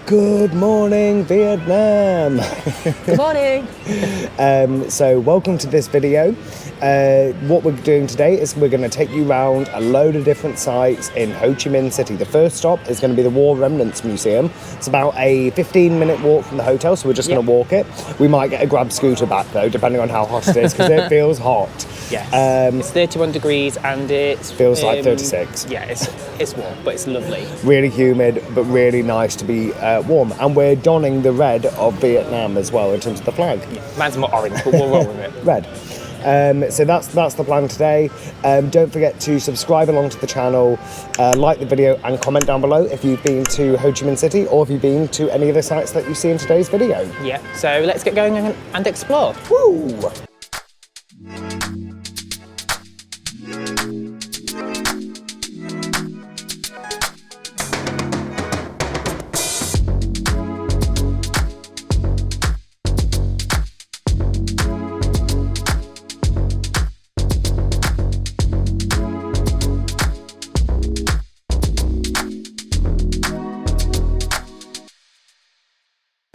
Good morning, Vietnam. Good morning. So welcome to this video. What we're doing today is we're going to take you around a load of different sites in Ho Chi Minh City. The first stop is going to be the Remnants Museum. It's about a 15-minute walk from the hotel, so we're just going to walk it. We might get a grab scooter back though, depending on how hot it is, because it feels hot. Yes. It's 31 degrees and it feels like 36. Yeah, it's warm, but it's lovely. Really humid, but really nice to be warm. And we're donning the red of Vietnam as well in terms of the flag. Yeah, mine's more orange, but we'll roll with it. Red. So that's the plan today. Don't forget to subscribe along to the channel, like the video and comment down below if you've been to Ho Chi Minh City or if you've been to any of the sites that you see in today's video. Yeah, so let's get going and explore. Woo!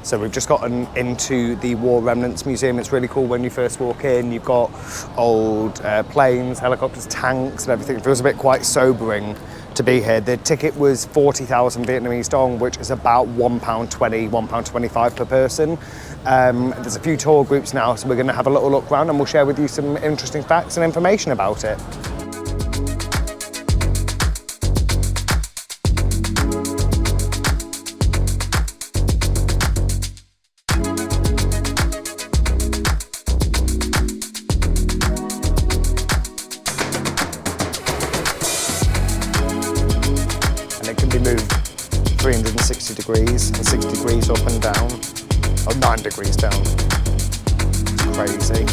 So we've just gotten into the War Remnants Museum. It's really cool when you first walk in. You've got old planes, helicopters, tanks and everything. It feels a bit quite sobering to be here. The ticket was 40,000 Vietnamese dong, which is about £1.20, £1.25 per person. There's a few tour groups now, so we're going to have a little look around and we'll share with you some interesting facts and information about it. Move 360 degrees and 6 degrees up and down, or 9 degrees down. It's crazy.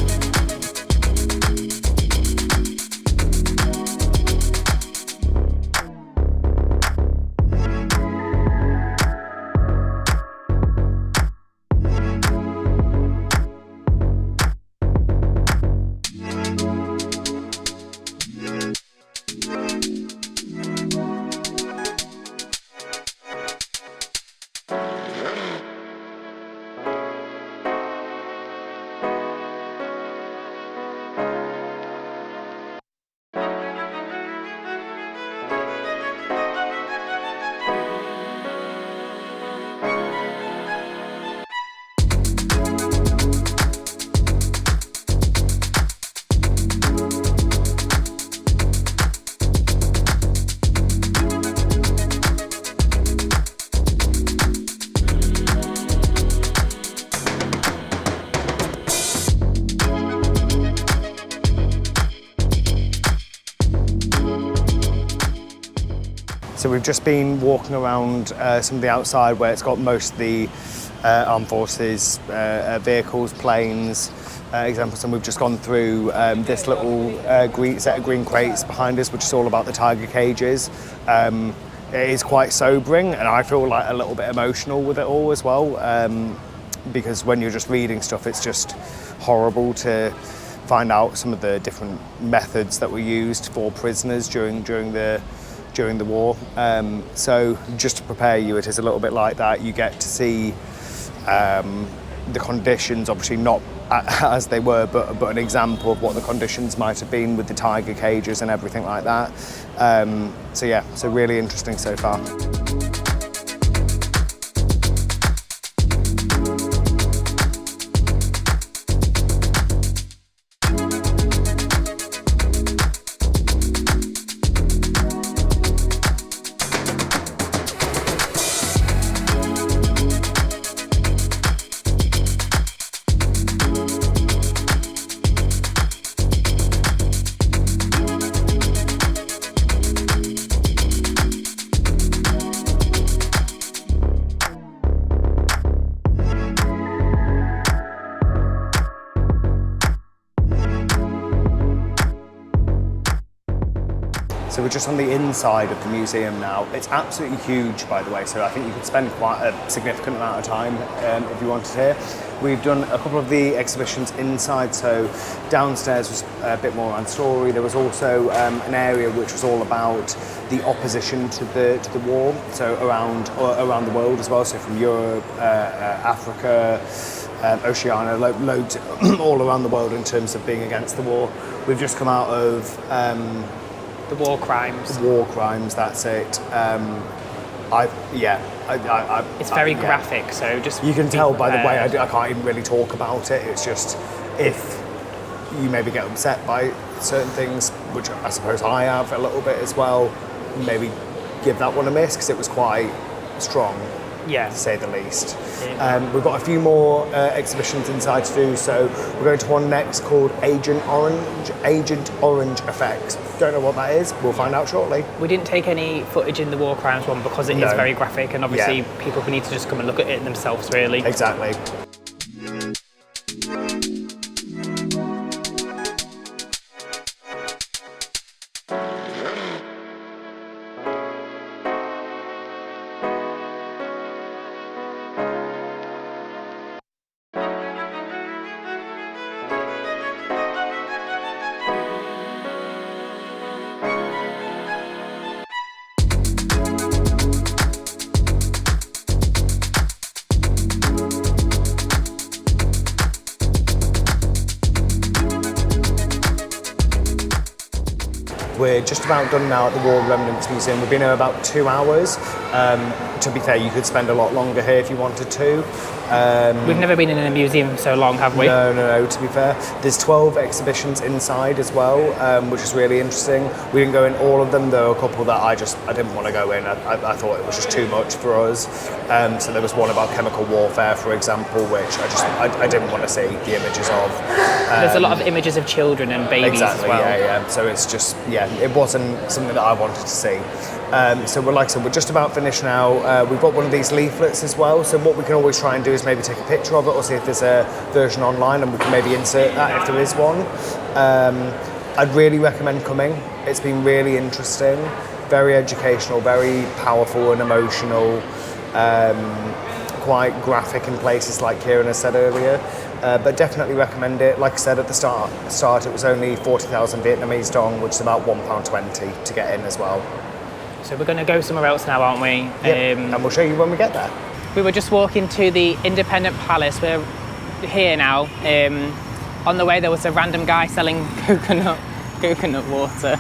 So we've just been walking around some of the outside where it's got most of the armed forces, vehicles, planes, examples, and we've just gone through this little set of green crates behind us, which is all about the tiger cages. It is quite sobering, and I feel like a little bit emotional with it all as well, because when you're just reading stuff, it's just horrible to find out some of the different methods that were used for prisoners during the war. So just to prepare you, it is a little bit like that. You get to see the conditions, obviously not as they were, but an example of what the conditions might have been with the tiger cages and everything like that. So yeah, so really interesting so far. So we're just on the inside of the museum now. It's absolutely huge, by the way, so I think you could spend quite a significant amount of time if you wanted here. We've done a couple of the exhibitions inside, so downstairs was a bit more around story. There was also an area which was all about the opposition to the war, so around the world as well, so from Europe, Africa, Oceania, loads all around the world in terms of being against the war. We've just come out of The war crimes. War crimes, that's it. It's very graphic, so just you can be tell by the way prepared. I can't even really talk about it. It's just if you maybe get upset by certain things, which I suppose I have a little bit as well, maybe give that one a miss because it was quite strong, Yeah. to say the least. We've got a few more exhibitions inside to do, so we're going to one next called Agent Orange Effect. Don't know what that is, we'll find out shortly. We didn't take any footage in the war crimes one because it is No. very graphic, and obviously Yeah. people need to just come and look at it themselves, really. Exactly. We're just about done now at the Remnants Museum. We've been here about 2 hours. To be fair, you could spend a lot longer here if you wanted to. We've never been in a museum so long, have we? No, to be fair. There's 12 exhibitions inside as well, which is really interesting. We didn't go in all of them. There were a couple that I didn't want to go in. I thought it was just too much for us. So there was one about chemical warfare, for example, which I didn't want to see the images of. There's a lot of images of children and babies Exactly, as well. yeah. So it's just, it wasn't something that I wanted to see. So like I said, we're just about finished now. We've got one of these leaflets as well. So what we can always try and do is maybe take a picture of it or see if there's a version online and we can maybe insert that if there is one. I'd really recommend coming. It's been really interesting, very educational, very powerful and emotional, quite graphic in places like Kieran has said earlier. But definitely recommend it. Like I said at the start it was only 40,000 Vietnamese dong, which is about £1.20 to get in as well. So we're going to go somewhere else now, aren't we? Yep. And we'll show you when we get there. We were just walking to the Independent Palace. We're here now. On the way there was a random guy selling coconut water.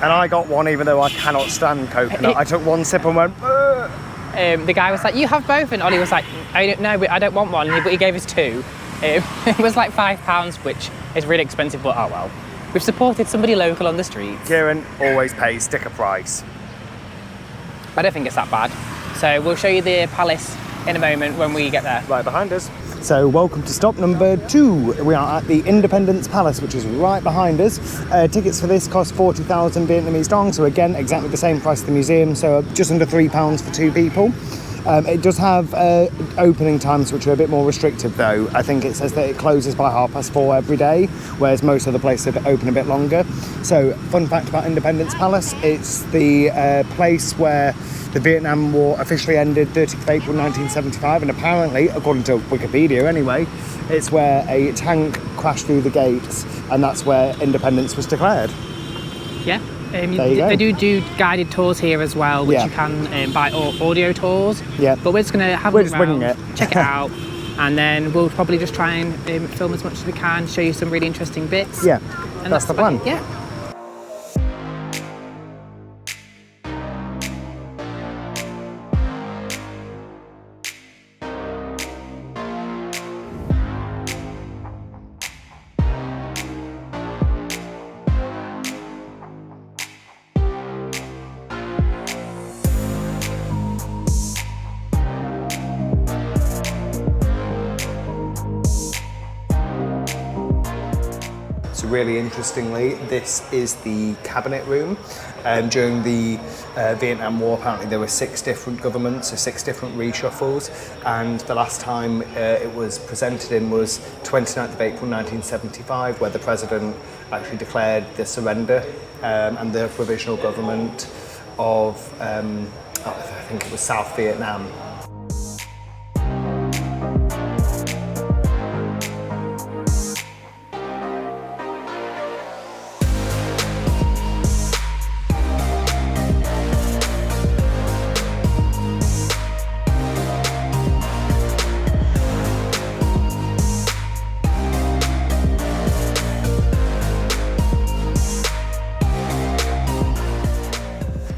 And I got one even though I cannot stand coconut. I took one sip and went, ugh. The guy was like, "You have both," and Ollie was like, "I don't want one," but he gave us two. It was like £5, which is really expensive, but oh well. We've supported somebody local on the street. Kieran always pays sticker price. I don't think it's that bad. So we'll show you the palace in a moment when we get there. Right behind us. So welcome to stop number 2. We are at the Independence Palace, which is right behind us. Tickets for this cost 40,000 Vietnamese dong, so again, exactly the same price as the museum, so just under £3 for 2 people. It does have opening times which are a bit more restrictive though. I think it says that it closes by 4:30 every day, whereas most of the places are open a bit longer. So, fun fact about Independence Palace, it's the place where the Vietnam War officially ended 30th of April 1975, and apparently, according to Wikipedia anyway, it's where a tank crashed through the gates, and that's where independence was declared. Yeah. There you go. They do guided tours here as well, which Yeah. you can buy audio tours. Yeah. But we're just going to have a We're look just winging around, it. check it out, and then we'll probably just try and film as much as we can, show you some really interesting bits. Yeah, And that's the about plan. it. Yeah. So really interestingly, this is the cabinet room. During the Vietnam War, apparently there were 6 different governments, so 6 different reshuffles, and the last time it was presented in was 29th of April 1975, where the president actually declared the surrender and the provisional government of, I think it was South Vietnam.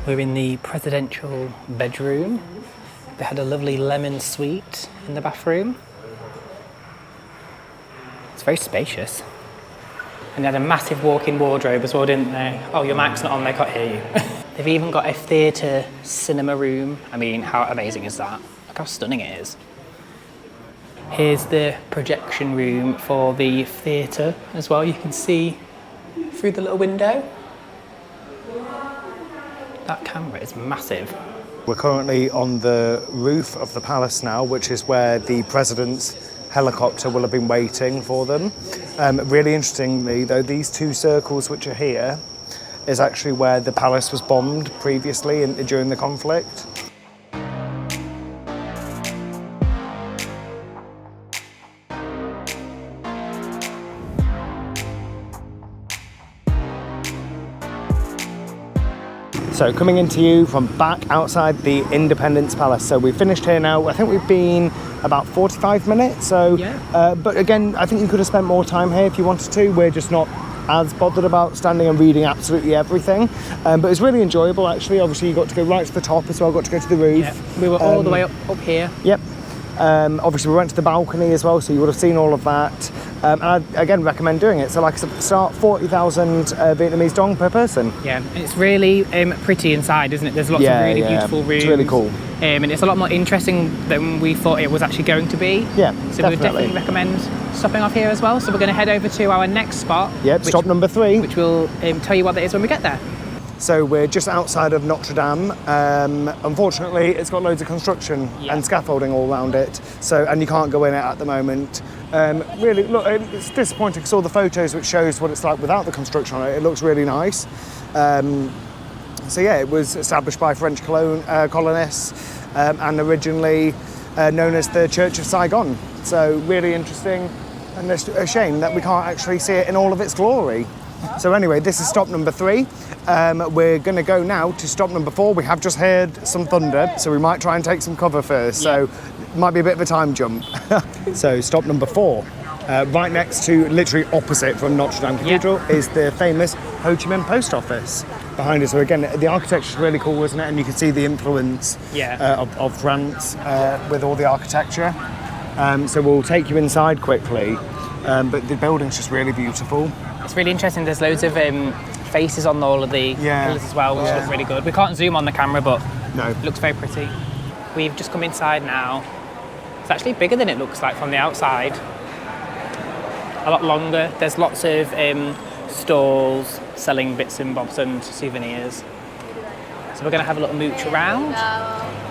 We're in the presidential bedroom. They had a lovely lemon suite in the bathroom. It's very spacious. And they had a massive walk-in wardrobe as well, didn't they? Oh, your mic's not on, they can't hear you. They've even got a theatre cinema room. I mean, how amazing is that? Look how stunning it is. Here's the projection room for the theatre as well. You can see through the little window. That camera is massive. We're currently on the roof of the palace now, which is where the president's helicopter will have been waiting for them. Really interestingly, though, these two circles which are here is actually where the palace was bombed previously during the conflict. So coming into you from back outside the Independence Palace. So we finished here now. I think we've been about 45 minutes. So, yeah. But again, I think you could have spent more time here if you wanted to. We're just not as bothered about standing and reading absolutely everything. But it's really enjoyable, actually. Obviously, you got to go right to the top as well. Got to go to the roof. Yeah. We were all the way up here. Yep. Obviously, we went to the balcony as well, so you would have seen all of that. And I, again, recommend doing it. So like I said at the start, 40,000 Vietnamese dong per person. Yeah, and it's really pretty inside, isn't it? There's lots of really beautiful rooms. It's really cool. And it's a lot more interesting than we thought it was actually going to be. Yeah, so we would definitely recommend stopping off here as well. So we're going to head over to our next spot. Yep, stop number 3. Which we'll tell you what that is when we get there. So we're just outside of Notre Dame. Unfortunately, it's got loads of construction and scaffolding all around it. So, and you can't go in it at the moment. Really, look, it's disappointing because all the photos which shows what it's like without the construction on it, it looks really nice. So yeah, it was established by French colonists and originally known as the Church of Saigon. So really interesting, and it's a shame that we can't actually see it in all of its glory. So anyway, this is stop number 3. We're going to go now to stop number 4. We have just heard some thunder, so we might try and take some cover first. So it might be a bit of a time jump. So stop number 4. Right next to, literally opposite from Notre Dame Cathedral, is the famous Ho Chi Minh Post Office behind us. So again, the architecture is really cool, isn't it? And you can see the influence of France with all the architecture. So we'll take you inside quickly, but the building's just really beautiful. It's really interesting. There's loads of faces on all of the pillars as well, which look really good. We can't zoom on the camera, but it looks very pretty. We've just come inside now. It's actually bigger than it looks like from the outside. A lot longer. There's lots of stalls selling bits and bobs and souvenirs. So we're going to have a little mooch around,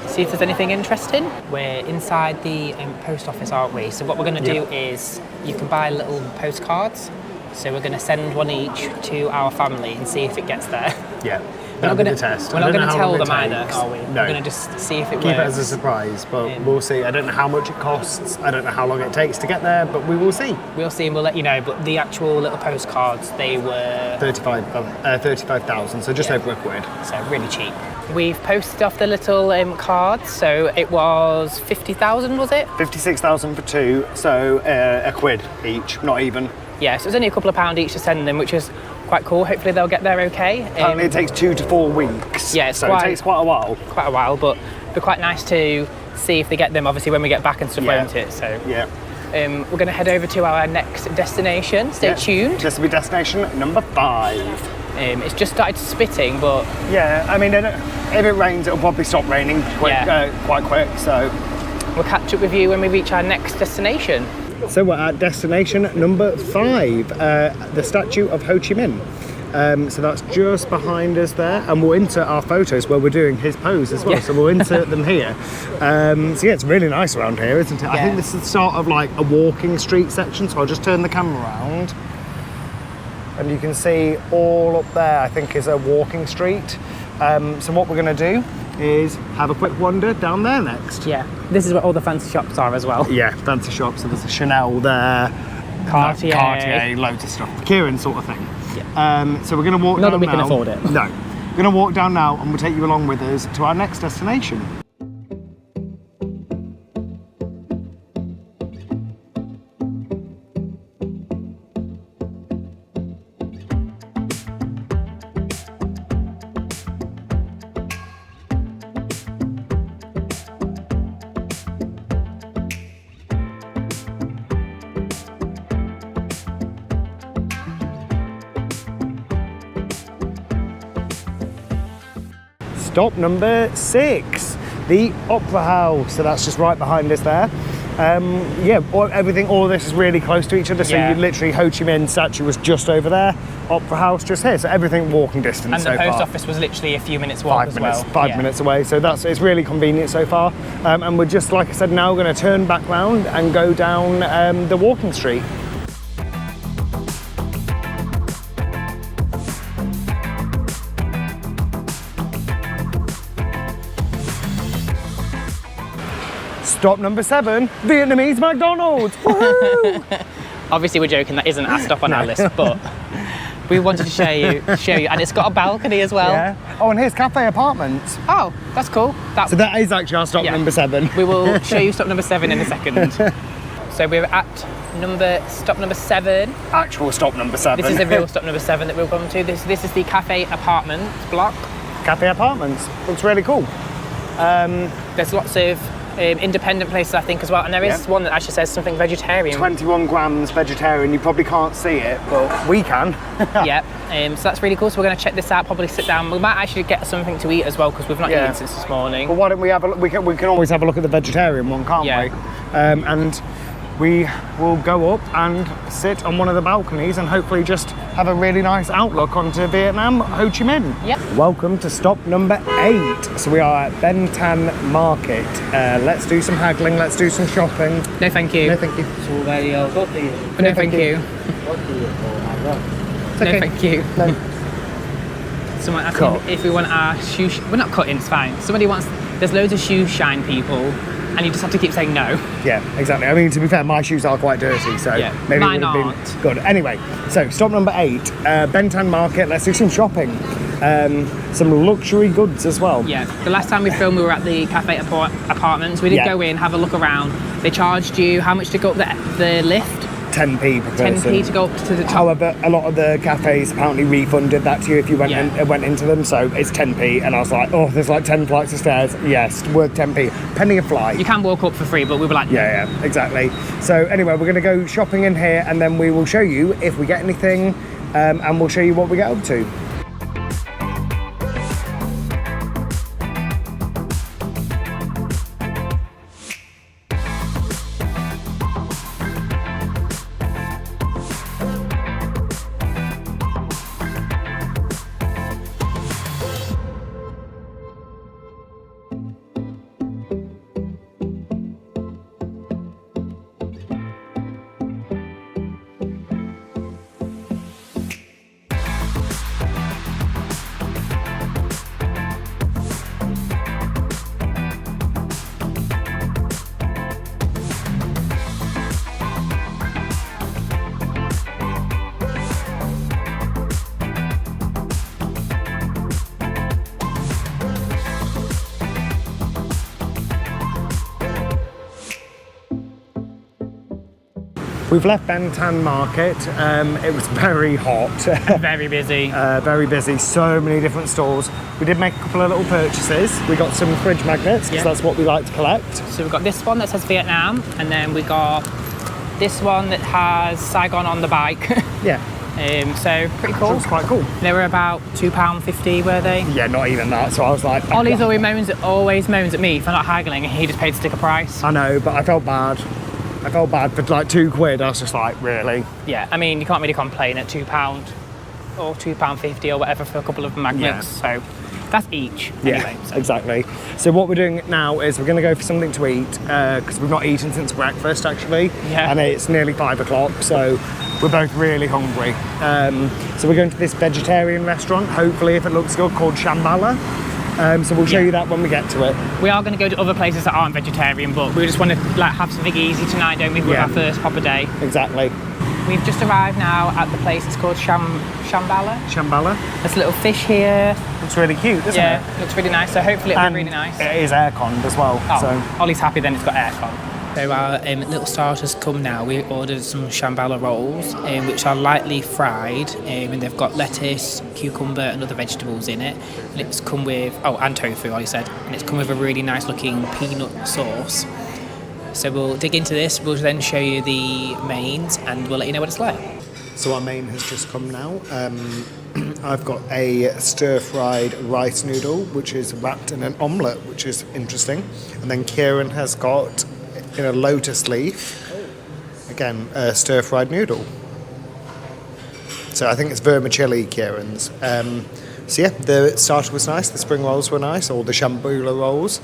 see if there's anything interesting. We're inside the post office, aren't we? So what we're going to do is you can buy little postcards. So we're going to send one each to our family and see if it gets there. Yeah, we're not going to test. We're not going to tell them either, are we? No. We're going to just see if it works. Keep it as a surprise, but we'll see. I don't know how much it costs. I don't know how long it takes to get there, but we will see. We'll see and we'll let you know. But the actual little postcards, they were 35,000, so just over £1. So really cheap. We've posted off the little cards. So it was 50,000, was it? 56,000 for 2, so £1 each, not even. Yeah, so it was only a couple of pounds each to send them, which is quite cool. Hopefully they'll get there okay. Apparently it takes 2 to 4 weeks. Yeah, so it takes quite a while. Quite a while, but it'd be quite nice to see if they get them, obviously, when we get back and stuff, won't it? So we're going to head over to our next destination. Stay tuned. This will be destination number 5. It's just started spitting, but... Yeah, I mean, if it rains, it'll probably stop raining quite quick, so... We'll catch up with you when we reach our next destination. So we're at destination number 5, the statue of Ho Chi Minh. So that's just behind us there, and we'll insert our photos where we're doing his pose as well. So we'll insert them here. So yeah, it's really nice around here, isn't it? I think this is the start of like a walking street section, so I'll just turn the camera around. And you can see all up there, I think, is a walking street. So what we're going to do is have a quick wander down there next. Yeah, this is where all the fancy shops are as well. Yeah, fancy shops. So there's a Chanel there, Cartier, loads of stuff. Kieran sort of thing. Yeah. So we're going to walk down now. Not that we can afford it. No. We're going to walk down now and we'll take you along with us to our next destination. stop number 6, the Opera House. So that's just right behind us there. All this is really close to each other. So you literally, Ho Chi Minh statue was just over there, Opera House just here. So everything walking distance. And so the post far. office was literally a few minutes walk Five minutes away. So it's really convenient so far. And we're just, like I said, now going to turn back round and go down the walking street. Stop number 7, Vietnamese McDonald's. Woohoo! Obviously we're joking, that isn't our stop on our list, but we wanted to show you, and it's got a balcony as well. Yeah. Oh, and here's Cafe Apartments. Oh, that's cool. So that is actually our stop number 7. We will show you stop number 7 in a second. So we're at stop number 7. Actual stop number 7. This is the real stop number 7 that we'll come to. This is the Cafe Apartments block. Cafe Apartments. Looks really cool. There's lots of independent places, I think, as well, and there is one that actually says something vegetarian. 21 grams vegetarian. You probably can't see it, but we can. So that's really cool. So we're going to check this out, probably sit down. We might actually get something to eat as well, because we've not eaten since this morning. But why don't we have a look? We can always have a look at the vegetarian one, can't we? And we will go up and sit on one of the balconies and hopefully just have a really nice outlook onto Vietnam, Ho Chi Minh. Yep. Welcome to stop number 8. So we are at Thanh Market. Let's do some haggling, let's do some shopping. No, thank you. No, thank you. No, thank you. No, thank you. No. Someone asking if we want our shoe... We're not cutting, it's fine. Somebody wants... There's loads of shoe shine people, and you just have to keep saying no. Yeah, exactly. I mean, to be fair, my shoes are quite dirty, so maybe mine it would have aren't. been good. Anyway, so stop number 8, Thanh Market. Let's do some shopping. Some luxury goods as well. Yeah, the last time we filmed, we were at the Cafe Apartments. We did go in, have a look around. They charged you how much to go up the lift? 10p per person. 10p to go up to the top. However, a lot of the cafes apparently refunded that to you if you went into them, so it's 10p. And I was like, oh, there's like 10 flights of stairs. Yes, worth 10p. Penny a flight. You can walk up for free, but we were like... Yeah, exactly. So anyway, we're going to go shopping in here, and then we will show you if we get anything, and we'll show you what we get up to. We've left Thanh Market. It was very hot. Very busy. Very busy. So many different stores. We did make a couple of little purchases. We got some fridge magnets because that's what we like to collect. So we've got this one that says Vietnam, and then we got this one that has Saigon on the bike. Yeah. So pretty cool. It was quite cool. They were about £2.50, were they? Yeah, not even that. So I was like... Ollie's always moans at me for not haggling, and he just paid sticker price. I know, but I felt bad. I felt bad for like £2. I was just like, really? Yeah, I mean, you can't really complain at £2 or £2.50 or whatever for a couple of magnets. So that's each. Anyway, exactly. So what we're doing now is we're going to go for something to eat because we've not eaten since breakfast actually. Yeah. And it's nearly 5 o'clock, so we're both really hungry. So we're going to this vegetarian restaurant, hopefully if it looks good, called Shambhala. So we'll show you that when we get to it. We are going to go to other places that aren't vegetarian, but we just want to like have something easy tonight, don't we, with our first proper day. Exactly. We've just arrived now at the place. It's called Shambhala. Shambhala. There's a little fish here. Looks really cute, doesn't it? Yeah, looks really nice. So hopefully it'll be really nice. It is airconned as well. Oh, so Ollie's happy then it's got aircon. So our little starters come now. We ordered some Shambhala rolls, which are lightly fried, and they've got lettuce, cucumber, and other vegetables in it. And it's come with and tofu, Ollie said, and it's come with a really nice looking peanut sauce. So we'll dig into this. We'll then show you the mains, and we'll let you know what it's like. So our main has just come now. I've got a stir-fried rice noodle, which is wrapped in an omelette, which is interesting. And then Kieran has got, in a lotus leaf, again, a stir-fried noodle. So I think it's vermicelli, Kieran's. So yeah, the starter was nice, the spring rolls were nice, or the shambula rolls.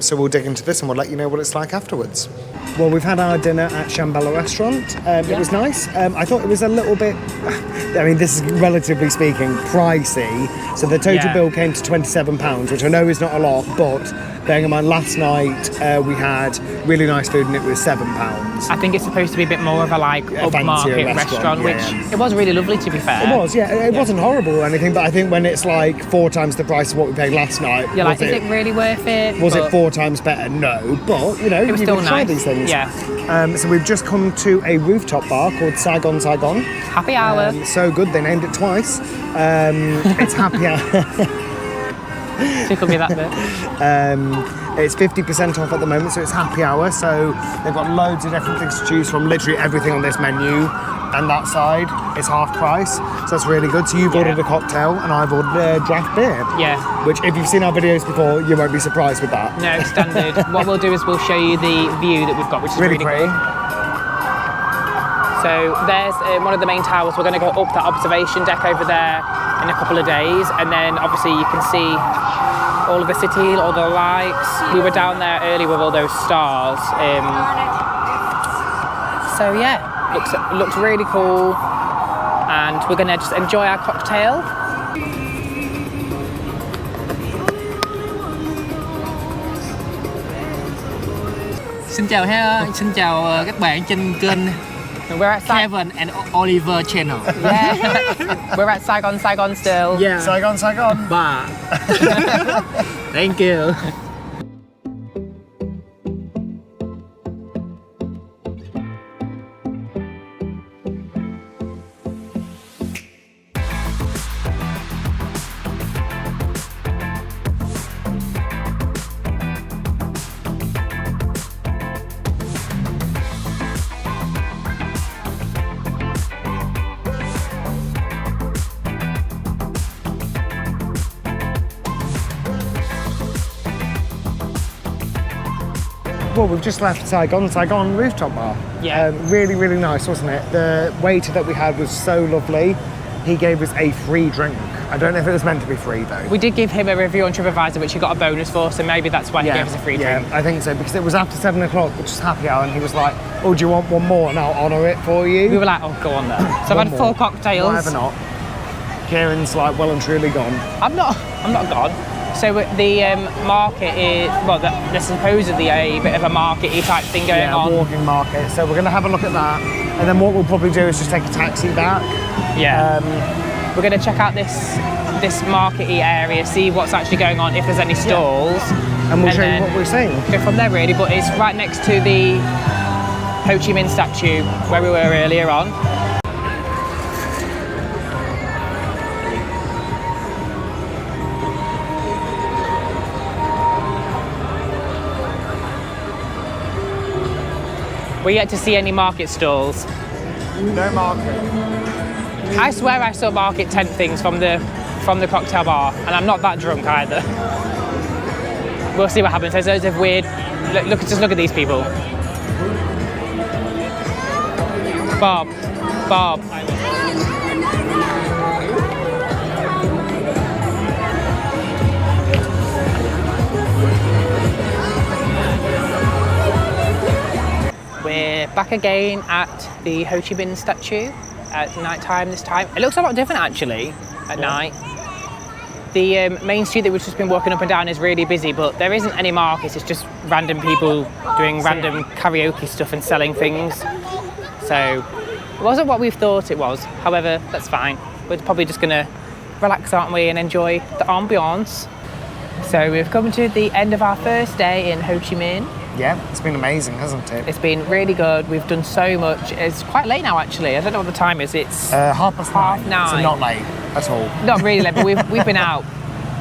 So we'll dig into this and we'll let you know what it's like afterwards. Well, we've had our dinner at Shambhala restaurant. It was nice. I thought it was a little bit, I mean, this is relatively speaking, pricey. So the total bill came to £27, which I know is not a lot, but bearing in mind last night we had really nice food and it was £7. I think it's supposed to be a bit more of a upmarket restaurant, which it was really lovely, to be fair. It was, yeah. It wasn't horrible or anything, but I think when it's like 4 times the price of what we paid last night, you're like, is it really worth it? Was it 4 times better? No, but you know, it was still nice. Try these things. Yeah. So we've just come to a rooftop bar called Saigon. Happy hour. So good, they named it twice. It's happy hour. Tickle me that bit. It's 50% off at the moment, so it's happy hour. So they've got loads of different things to choose from. Literally everything on this menu, and that side is half price. So that's really good. So you've ordered a cocktail, and I've ordered a draft beer. Yeah. Which, if you've seen our videos before, you won't be surprised with that. No, standard. What we'll do is we'll show you the view that we've got, which is really pretty. Cool. So there's one of the main towers. We're going to go up that observation deck over there in a couple of days, and then obviously you can see all of the city, all the lights. We were down there early with all those stars. So yeah, looks really cool, and we're going to just enjoy our cocktail. Xin chào các bạn trên kênh We're at Kevin and Oliver channel. Yeah, we're at Saigon still. Yeah. Saigon. Bah. Thank you. Well, we've just left Saigon rooftop bar. Yeah. Really, really nice, wasn't it? The waiter that we had was so lovely. He gave us a free drink. I don't know if it was meant to be free though. We did give him a review on TripAdvisor, which he got a bonus for, so maybe that's why he gave us a free drink. Yeah, I think so, because it was after 7 o'clock, which is happy hour, and he was like, oh, do you want one more? And I'll honour it for you. We were like, oh, go on then. So I've had 4 cocktails. Whatever not. Kieran's like well and truly gone. I'm not gone. So the market is, well, there's supposedly a bit of a market-y type thing going on. Yeah, walking market. So we're going to have a look at that. And then what we'll probably do is just take a taxi back. Yeah. We're going to check out this market-y area, see what's actually going on, if there's any stalls. And we'll show you what we're seeing. Go from there, really. But it's right next to the Ho Chi Minh statue where we were earlier on. We're yet to see any market stalls. No market. I swear I saw market tent things from the cocktail bar, and I'm not that drunk either. We'll see what happens. There's loads of weird. Just look at these people. Bob. We're back again at the Ho Chi Minh statue at night time this time. It looks a lot different actually at night. The main street that we've just been walking up and down is really busy, but there isn't any markets. It's just random people doing random karaoke stuff and selling things. So it wasn't what we thought it was. However, that's fine. We're probably just going to relax, aren't we, and enjoy the ambiance. So we've come to the end of our first day in Ho Chi Minh. Yeah, it's been amazing, hasn't it? It's been really good. We've done so much. It's quite late now, actually. I don't know what the time is. It's 9:30. nine. So not late at all. Not really late, but we've been out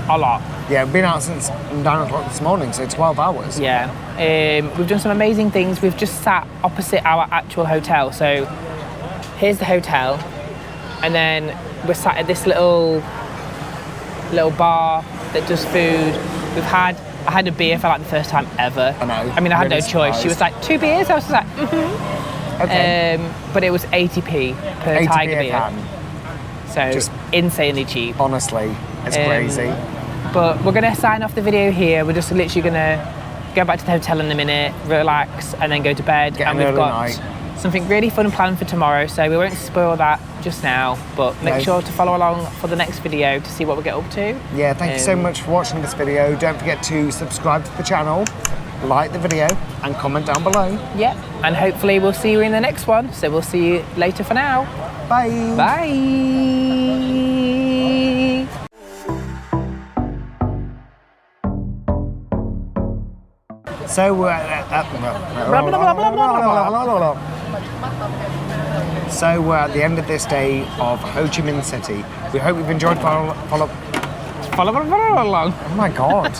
a lot. Yeah, we've been out since 9 o'clock this morning, so 12 hours. Yeah. We've done some amazing things. We've just sat opposite our actual hotel. So here's the hotel, and then we're sat at this little bar that does food. I had a beer for like the first time ever. I know. I mean, I had really no choice. surprised. She was like, 2 beers? I was just like, mm-hmm. Okay. But it was 80p per 80p Tiger a beer. can. So Just- insanely cheap. Honestly, it's crazy. But we're gonna sign off the video here. We're just literally gonna go back to the hotel in a minute, relax, and then go to bed. Get and an we've early got night. something really fun planned for tomorrow, so we won't spoil that just now. But make No. sure to follow along for the next video to see what we get up to. Yeah, thank you so much for watching this video. Don't forget to subscribe to the channel, like the video, and comment down below. Yeah, and hopefully we'll see you in the next one. So we'll see you later for now. Bye. Bye. So we're at the end of this day of Ho Chi Minh City. We hope you've enjoyed Follow along. Oh my god.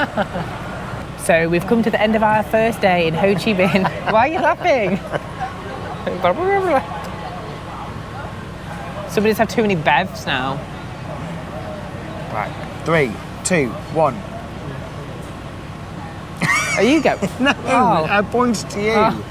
So we've come to the end of our first day in Ho Chi Minh. Why are you laughing? Somebody's had too many bevs now. Right. 3, 2, 1. Are you go? No, Oh. I pointed to you. Oh.